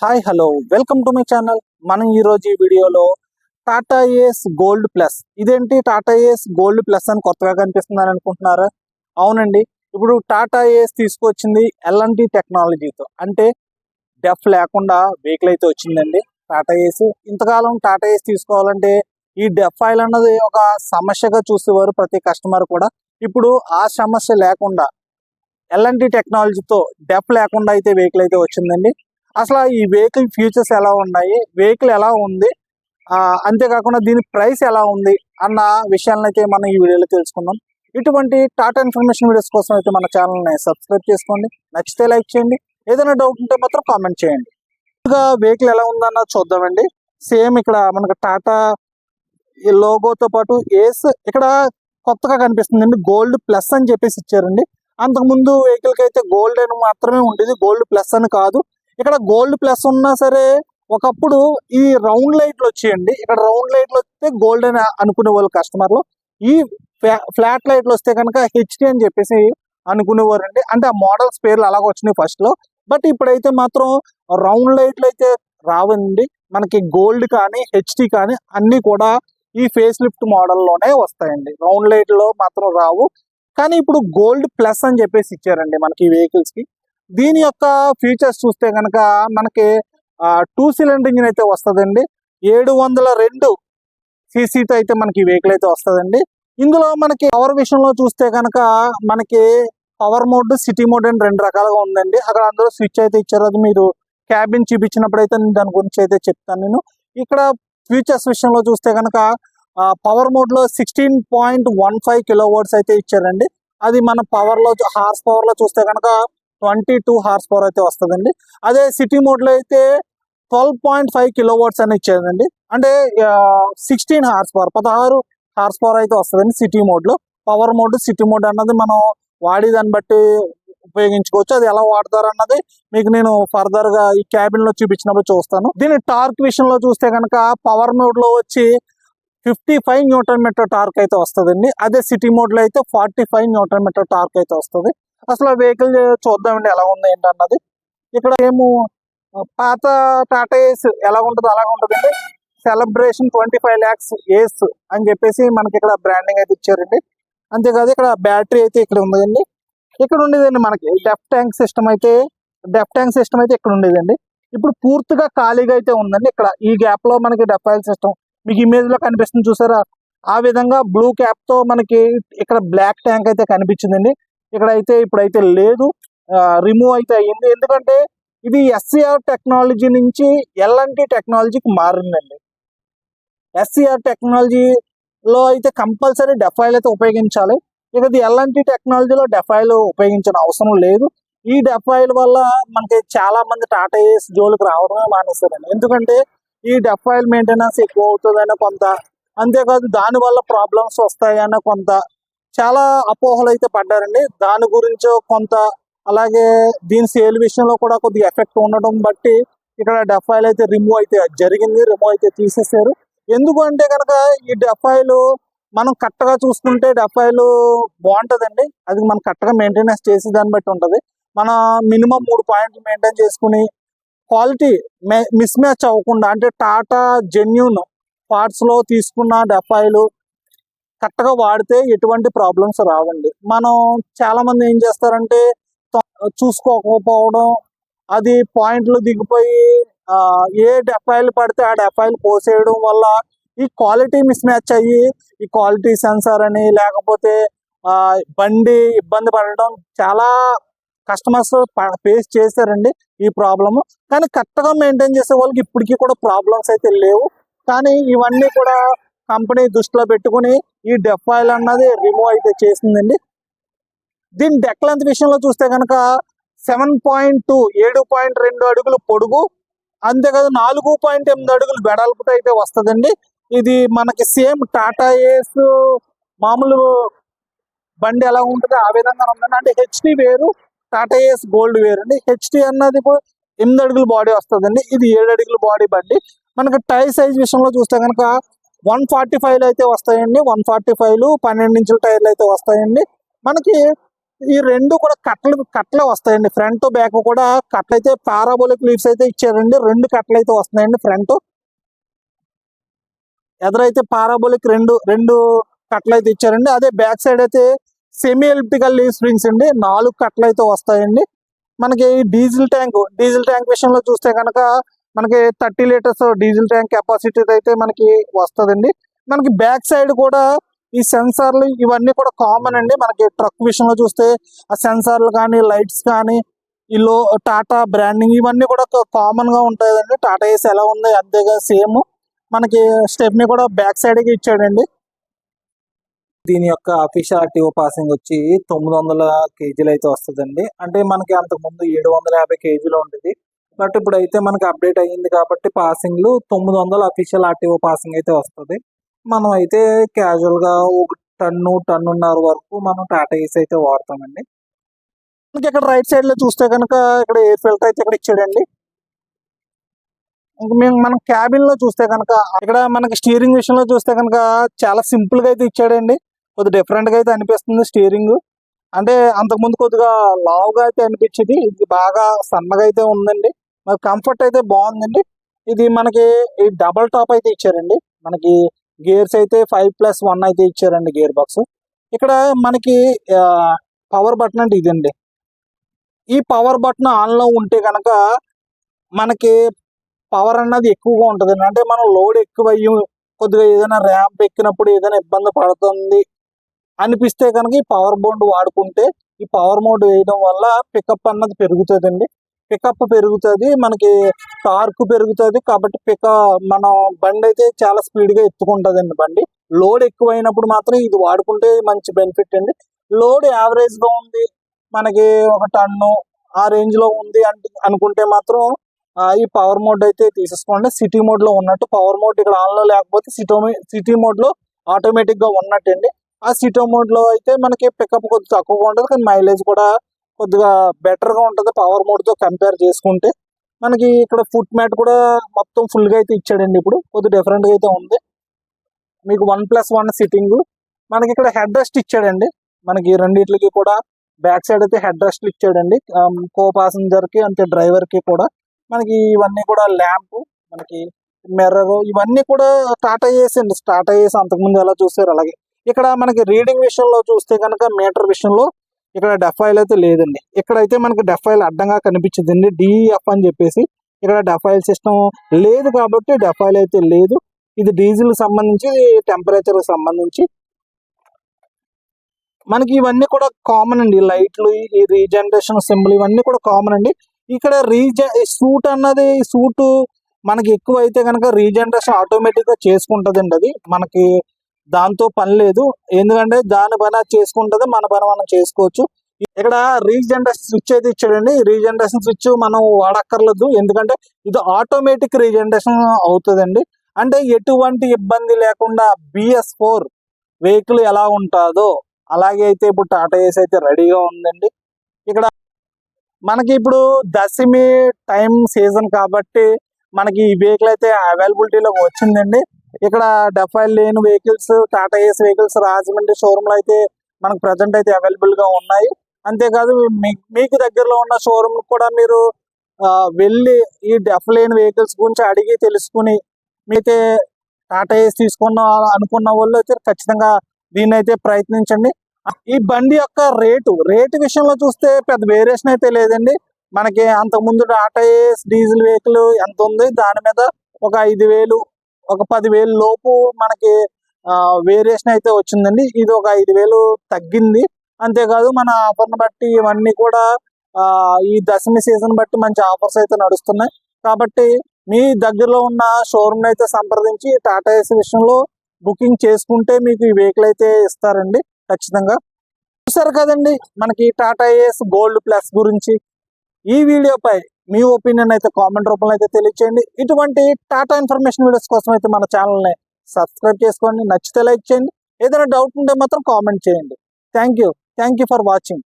Hi hello welcome to my channel. మనం ఈరోజు ఈ వీడియోలో టాటా ఏస్ గోల్డ్ ప్లస్, ఇదేంటి టాటా ఏస్ గోల్డ్ ప్లస్ అని కొత్తగా కనిపిస్తుందని అనుకుంటున్నారా? అవునండి, ఇప్పుడు టాటా ఏస్ తీసుకొచ్చింది ఎల్ఎన్టీ టెక్నాలజీతో, అంటే డెఫ్ లేకుండా వెహికల్ అయితే వచ్చిందండి టాటా ఏస్. ఇంతకాలం టాటా ఏస్ తీసుకోవాలంటే ఈ డెఫ్ ఫైల్ అన్నది ఒక సమస్యగా చూసేవారు ప్రతి కస్టమర్ కూడా. ఇప్పుడు ఆ సమస్య లేకుండా ఎల్ఎన్టీ టెక్నాలజీతో డెఫ్ లేకుండా అయితే వెహికల్ అయితే వచ్చిందండి. అసలు ఈ వెహికల్ ఫీచర్స్ ఎలా ఉన్నాయి, వెహికల్ ఎలా ఉంది, అంతేకాకుండా దీని ప్రైస్ ఎలా ఉంది అన్న విషయాలను అయితే మనం ఈ వీడియోలో తెలుసుకుందాం. ఇటువంటి టాటా ఇన్ఫర్మేషన్ వీడియోస్ కోసం అయితే మన ఛానల్ని సబ్స్క్రైబ్ చేసుకోండి, నచ్చితే లైక్ చేయండి, ఏదైనా డౌట్ ఉంటే మాత్రం కామెంట్ చేయండి. ఇంకా వెహికల్ ఎలా ఉందన్న చూద్దామండి. సేమ్ ఇక్కడ మనకు టాటా ఈ లోగోతో పాటు ఏస్ ఇక్కడ కొత్తగా కనిపిస్తుందండి, గోల్డ్ ప్లస్ అని చెప్పేసి ఇచ్చారండి. అంతకుముందు వెహికల్కి అయితే గోల్డ్ అని మాత్రమే ఉండేది, గోల్డ్ ప్లస్ అని కాదు. ఇక్కడ గోల్డ్ ప్లస్ ఉన్నా సరే ఒకప్పుడు ఈ రౌండ్ లైట్లు వచ్చేయండి, ఇక్కడ రౌండ్ లైట్లు వస్తే గోల్డ్ అని అనుకునే వాళ్ళు కస్టమర్లు. ఈ ఫ్లాట్ లైట్లు వస్తే కనుక హెచ్డి అని చెప్పేసి అనుకునేవారండి. అంటే ఆ మోడల్స్ పేర్లు అలాగ వచ్చినాయి ఫస్ట్ లో. బట్ ఇప్పుడైతే మాత్రం రౌండ్ లైట్లు అయితే రావండి, మనకి గోల్డ్ కానీ హెచ్డి కానీ అన్ని కూడా ఈ ఫేస్ లిఫ్ట్ మోడల్లోనే వస్తాయండి, రౌండ్ లైట్లో మాత్రం రావు. కానీ ఇప్పుడు గోల్డ్ ప్లస్ అని చెప్పేసి ఇచ్చారండి మనకి ఈ వెహికల్స్ కి. దీని యొక్క ఫీచర్స్ చూస్తే కనుక మనకి 2 సిలిండర్ ఇంజిన్ అయితే వస్తుందండి, 702 సీసీతో అయితే మనకి వెహికల్ అయితే వస్తుందండి. ఇందులో మనకి పవర్ విషయంలో చూస్తే కనుక మనకి పవర్ మోడ్, సిటీ మోడ్ అని 2 రకాలుగా ఉందండి. అక్కడ అందరూ స్విచ్ అయితే ఇచ్చారు, అది మీరు క్యాబిన్ చూపించినప్పుడు అయితే దాని గురించి అయితే చెప్తాను నేను. ఇక్కడ ఫీచర్స్ విషయంలో చూస్తే కనుక పవర్ మోడ్ లో 16.15 కిలోవాట్స్ అయితే ఇచ్చారండి. అది మన పవర్ లో హార్స్ పవర్ లో చూస్తే కనుక 22 హార్స్ పవర్ అయితే వస్తుందండి. అదే సిటీ మోడ్ లో అయితే 12.5 కిలోవాట్స్ అని ఇచ్చేదండి, అంటే 16 హార్స్ పవర్, 16 హార్స్ పవర్ అయితే వస్తుందండి సిటీ మోడ్ లో. పవర్ మోడ్, సిటీ మోడ్ అన్నది మనం వాడి దాన్ని బట్టి ఉపయోగించుకోవచ్చు. అది ఎలా వాడతారు అన్నది మీకు నేను ఫర్దర్ గా ఈ క్యాబిన్ లో చూపించినప్పుడు చూస్తాను. దీని టార్క్ విషయంలో చూస్తే కనుక పవర్ మోడ్ లో వచ్చి 55 న్యూటన్ మీటర్ టార్క్ అయితే వస్తుందండి. అదే సిటీ మోడ్ లో అయితే 45 న్యూటన్ మీటర్ టార్క్ అయితే వస్తుంది. అసలు వెహికల్ చూద్దామండి ఎలా ఉంది ఏంటన్నది. ఇక్కడ ఏమో పాత టాటా ఏస్ ఎలా ఉంటుందో అలాగే ఉంటుందండి. సెలబ్రేషన్ 25 lakhs ఏస్ అని చెప్పేసి మనకి ఇక్కడ బ్రాండింగ్ అయితే ఇచ్చారండి. అంతేకాదు ఇక్కడ బ్యాటరీ అయితే ఇక్కడ ఉందండి, ఇక్కడ ఉండేదండి మనకి డెఫ్ ట్యాంక్ సిస్టమ్ అయితే ఇక్కడ ఉండేదండి. ఇప్పుడు పూర్తిగా ఖాళీగా అయితే ఉందండి. ఇక్కడ ఈ గ్యాప్ లో మనకి డెఫ్ ఆయిల్ సిస్టమ్ మీకు ఇమేజ్ లో కనిపిస్తుంది చూసారా, ఆ విధంగా బ్లూ క్యాప్ తో మనకి ఇక్కడ బ్లాక్ ట్యాంక్ అయితే కనిపించిందండి. ఇక్కడ అయితే ఇప్పుడైతే లేదు, రిమూవ్ అయితే అయ్యింది. ఎందుకంటే ఇది ఎస్సీఆర్ టెక్నాలజీ నుంచి ఎల్ఎన్టీ టెక్నాలజీకి మారిందండి. ఎస్సీఆర్ టెక్నాలజీలో అయితే కంపల్సరీ డెఫాయిల్ అయితే ఉపయోగించాలి. ఇక ఇది ఎల్ఎన్టీ టెక్నాలజీలో డెఫాయిల్ ఉపయోగించిన అవసరం లేదు. ఈ డెఫాయిల్ వల్ల మనకి చాలా మంది టాటా ఏస్ జోలికి రావడమే మానేస్తారండి. ఎందుకంటే ఈ డెఫాయిల్ మెయింటెనెన్స్ ఎక్కువ అవుతుందన్న కొంత, అంతేకాదు దానివల్ల ప్రాబ్లమ్స్ వస్తాయన్న కొంత, చాలా అపోహలు అయితే పడ్డారండి దాని గురించి కొంత. అలాగే దీని సేల్ విషయంలో కూడా కొద్దిగా ఎఫెక్ట్ ఉండడం బట్టి ఇక్కడ డెఫాయిల్ అయితే రిమూవ్ అయితే జరిగింది, రిమూవ్ అయితే తీసేసారు. ఎందుకు అంటే కనుక ఈ డెఫాయిల్ మనం కరెక్ట్గా చూసుకుంటే డెఫాయిల్ బాగుంటుందండి, అది మనం కరెక్ట్గా మెయింటెనెన్స్ చేసి దాన్ని బట్టి ఉంటుంది. మన మినిమం 3 పాయింట్లు మెయింటైన్ చేసుకుని క్వాలిటీ మిస్ మ్యాచ్ అవ్వకుండా, అంటే టాటా జెన్యూన్ పార్ట్స్ లో తీసుకున్న డెఫాయిల్ కరెక్ట్గా వాడితే ఎటువంటి ప్రాబ్లమ్స్ రావండి. మనం చాలా మంది ఏం చేస్తారంటే చూసుకోకపోవడం, అది పాయింట్లు దిగిపోయి ఏ డెఫాయిల్ పడితే ఆ డెఫాయిల్ పోసేయడం వల్ల ఈ క్వాలిటీ మిస్ మ్యాచ్ అయ్యి ఈ క్వాలిటీ సెన్సార్ అని లేకపోతే బండి ఇబ్బంది పడడం చాలా కస్టమర్స్ ఫేస్ చేశారండి ఈ ప్రాబ్లమ్. కానీ కరెక్ట్గా మెయింటైన్ చేసే వాళ్ళకి ఇప్పటికీ కూడా ప్రాబ్లమ్స్ అయితే లేవు. కానీ ఇవన్నీ కూడా కంపెనీ దృష్టిలో పెట్టుకుని ఈ డెఫాయిల్ అన్నది రిమూవ్ అయితే చేసిందండి. దీని డెక్ లెంత్ విషయంలో చూస్తే కనుక 7.2 7.2 అడుగులు పొడుగు, అంతేకాదు 4.8 అడుగులు వెడల్పుతో అయితే వస్తుందండి. ఇది మనకి సేమ్ టాటా ఏస్ మామూలు బండి ఎలా ఉంటుంది ఆ విధంగా ఉందండి. అంటే హెచ్డి వేరు, టాటా ఏస్ గోల్డ్ వేరు అండి. హెచ్డి అన్నది 8 అడుగుల బాడీ వస్తుందండి, ఇది 7 అడుగుల బాడీ బండి. మనకి టైర్ సైజ్ విషయంలో చూస్తే కనుక 145 అయితే వస్తాయండి, 145 12 ఇంచుల టైర్లు అయితే వస్తాయండి. మనకి ఈ రెండు కూడా కట్లే వస్తాయండి. ఫ్రంట్ బ్యాక్ కూడా కట్లు అయితే పారాబోలిక్ లీవ్స్ అయితే ఇచ్చారండి. రెండు కట్లు అయితే వస్తున్నాయండి. ఫ్రంట్ ఎదురైతే పారాబోలిక్ రెండు కట్లు అయితే ఇచ్చారండి. అదే బ్యాక్ సైడ్ అయితే సెమీ ఎలిప్టికల్ లీవ్ స్ప్రింగ్స్ అండి. 4 కట్లు అయితే వస్తాయండి. మనకి డీజిల్ ట్యాంక్ విషయంలో చూస్తే కనుక మనకి 30 లీటర్స్ డీజిల్ ట్యాంక్ కెపాసిటీ అయితే మనకి వస్తుందండి. మనకి బ్యాక్ సైడ్ కూడా ఈ సెన్సార్లు ఇవన్నీ కూడా కామన్ అండి. మనకి ట్రక్ విషయంలో చూస్తే ఆ సెన్సార్లు కానీ లైట్స్ కానీ ఈ టాటా బ్రాండింగ్ ఇవన్నీ కూడా కామన్ గా ఉంటాయండి. టాటా ఏస్ ఎలా ఉంది అంతేగా సేమ్. మనకి స్టెప్ని కూడా బ్యాక్ సైడ్ కి ఇచ్చాడండి. దీని యొక్క అఫీషియల్ ఆర్టీఓ పాసింగ్ వచ్చి 900 కేజీలు అయితే వస్తుందండి. అంటే మనకి అంతకుముందు 750 కేజీలు ఉండేది. బట్ ఇప్పుడు అయితే మనకి అప్డేట్ అయ్యింది కాబట్టి పాసింగ్లు 900 అఫీషియల్ ఆర్టీఓ పాసింగ్ అయితే వస్తుంది. మనం అయితే క్యాజువల్ గా 1 టన్నున్నర వరకు మనం టాటా ఏస్ అయితే వాడతామండి. మనకి ఇక్కడ రైట్ సైడ్ లో చూస్తే కనుక ఇక్కడ ఎయిర్ ఫిల్టర్ అయితే ఇక్కడ ఇచ్చాడండి. మనం క్యాబిన్ లో చూస్తే కనుక ఇక్కడ మనకి స్టీరింగ్ విషయంలో చూస్తే కనుక చాలా సింపుల్ గా అయితే ఇచ్చాడండి. కొద్దిగా డిఫరెంట్ గా అయితే అనిపిస్తుంది స్టీరింగ్. అంటే అంతకుముందు కొద్దిగా లావుగా అయితే అనిపించింది. ఇది బాగా సన్నగా అయితే ఉందండి. మరి కంఫర్ట్ అయితే బాగుందండి. ఇది మనకి ఈ డబల్ టాప్ అయితే ఇచ్చారండి. మనకి గేర్స్ అయితే 5+1 అయితే ఇచ్చారండి గేర్ బాక్స్. ఇక్కడ మనకి పవర్ బటన్ అంటే ఇదండి. ఈ పవర్ బటన్ ఆన్ లో ఉంటే కనుక మనకి పవర్ అన్నది ఎక్కువగా ఉంటుందండి. అంటే మనం లోడ్ ఎక్కువ అయ్యి కొద్దిగా ఏదైనా ర్యాంప్ ఎక్కినప్పుడు ఏదైనా ఇబ్బంది పడుతుంది అనిపిస్తే కనుక ఈ పవర్ బోర్డ్ వాడుకుంటే ఈ పవర్ మోడ్ వేయడం వల్ల పికప్ అన్నది పెరుగుతుందండి. పికప్ పెరుగుతుంది, మనకి టార్క్ పెరుగుతుంది. కాబట్టి మన బండి అయితే చాలా స్పీడ్ గా ఎత్తుకుంటుందండి. బండి లోడ్ ఎక్కువైనప్పుడు మాత్రం ఇది వాడుకుంటే మంచి బెనిఫిట్ అండి. లోడ్ యావరేజ్ గా ఉంది, మనకి 1 టన్ను ఆ రేంజ్ లో ఉంది అనుకుంటే మాత్రం ఈ పవర్ మోడ్ అయితే తీసేసుకోండి. సిటీ మోడ్ లో ఉన్నట్టు పవర్ మోడ్ ఇక్కడ ఆన్ లో లేకపోతే సిటీ మోడ్ లో ఆటోమేటిక్ గా ఉన్నట్టు అండి. ఆ సిటీ మోడ్ లో అయితే మనకి పికప్ కొద్దిగా తక్కువగా ఉంటుంది, కానీ మైలేజ్ కూడా కొద్దిగా బెటర్ గా ఉంటుంది పవర్ మోడ్ తో కంపేర్ చేసుకుంటే. మనకి ఇక్కడ ఫుట్ మ్యాట్ కూడా మొత్తం ఫుల్ గా అయితే ఇచ్చాడండి. ఇప్పుడు కొద్దిగా డిఫరెంట్ గా అయితే ఉంది. మీకు 1+1 సిట్టింగ్. మనకి ఇక్కడ హెడ్ రెస్ట్ ఇచ్చాడండి. మనకి రెండిట్లకి కూడా బ్యాక్ సైడ్ అయితే హెడ్ రెస్ట్ ఇచ్చాడండి. కో పాసెంజర్ కి అంతే డ్రైవర్ కి కూడా. మనకి ఇవన్నీ కూడా ల్యాంప్, మనకి మిర్రర్ ఇవన్నీ కూడా టాటా ఏస్ అండి. టాటా ఏస్ అంతకుముందు ఎలా చూస్తారు అలాగే. ఇక్కడ మనకి రీడింగ్ విషయంలో చూస్తే కనుక మీటర్ విషయంలో ఇక్కడ డెఫైల్ అయితే లేదండి. ఇక్కడైతే మనకి డెఫైల్ అడ్డంగా కనిపించిందండి, డిఎఫ్ అని చెప్పేసి. ఇక్కడ డెఫైల్ సిస్టమ్ లేదు కాబట్టి డెఫైల్ అయితే లేదు. ఇది డీజిల్ సంబంధించి, టెంపరేచర్ సంబంధించి. మనకి ఇవన్నీ కూడా కామన్ అండి. లైట్లు, ఈ రీజనరేషన్ సింబల్ ఇవన్నీ కూడా కామన్ అండి. ఇక్కడ సూట్ అన్నది సూటు మనకి ఎక్కువ అయితే కనుక రీజనరేషన్ ఆటోమేటిక్ గా చేసుకుంటదండి. అది మనకి దాంతో పని లేదు, ఎందుకంటే దాని పని అది చేసుకుంటది, మన పని మనం చేసుకోవచ్చు. ఇక్కడ రీజనరేషన్ స్విచ్ అయితే ఇచ్చాడండి. రీజనరేషన్ స్విచ్ మనం వాడక్కర్లేదు, ఎందుకంటే ఇది ఆటోమేటిక్ రీజనరేషన్ అవుతుందండి. అంటే ఎటువంటి ఇబ్బంది లేకుండా BS4 వెహికల్ ఎలా ఉంటుందో అలాగే అయితే ఇప్పుడు టాటా ఏస్ అయితే రెడీగా ఉందండి. ఇక్కడ మనకి ఇప్పుడు దశమి టైం సీజన్ కాబట్టి మనకి ఈ వెహికల్ అయితే అవైలబిలిటీలోకి వచ్చిందండి. ఇక్కడ డెఫైల్ లేని వెహికల్స్, టాటా ఏస్ వెహికల్స్ రాజమండ్రి షోరూమ్ లో అయితే మనకు ప్రజెంట్ అయితే అవైలబుల్ గా ఉన్నాయి. అంతేకాదు మీకు దగ్గరలో ఉన్న షోరూమ్ కూడా మీరు వెళ్ళి ఈ డెఫ్ లేని వెహికల్స్ గురించి అడిగి తెలుసుకుని మీకైతే టాటా ఏస్ అనుకున్న వాళ్ళు అయితే ఖచ్చితంగా దీన్ని అయితే ప్రయత్నించండి. ఈ బండి యొక్క రేటు విషయంలో చూస్తే పెద్ద వేరియేషన్ అయితే లేదండి. మనకి అంతకుముందు టాటా ఏస్ డీజిల్ వెహికల్ ఎంత ఉంది, దాని మీద ఒక 5,000 ఒక 10,000 లోపు మనకి వేరియేషన్ అయితే వచ్చిందండి. ఇది ఒక 5,000 తగ్గింది. అంతేకాదు మన ఆఫర్ని బట్టి ఇవన్నీ కూడా ఈ దశమి సీజన్ బట్టి మంచి ఆఫర్స్ అయితే నడుస్తున్నాయి. కాబట్టి మీ దగ్గరలో ఉన్న షోరూమ్ అయితే సంప్రదించి టాటా ఏస్ విషయంలో బుకింగ్ చేసుకుంటే మీకు ఈ వెహికల్ అయితే ఇస్తారండి ఖచ్చితంగా. చూసారు కదండి మనకి టాటా ఏస్ గోల్డ్ ప్లస్ గురించి. ఈ వీడియోపై మీ ఒపీనియన్ అయితే కామెంట్ రూపంలో అయితే తెలియచేయండి. ఇటువంటి టాటా ఇన్ఫర్మేషన్ వీడియోస్ కోసం అయితే మన ఛానల్ని సబ్స్క్రైబ్ చేసుకోండి. నచ్చితే లైక్ చేయండి, ఏదైనా డౌట్ ఉంటే మాత్రం కామెంట్ చేయండి. Thank you for watching.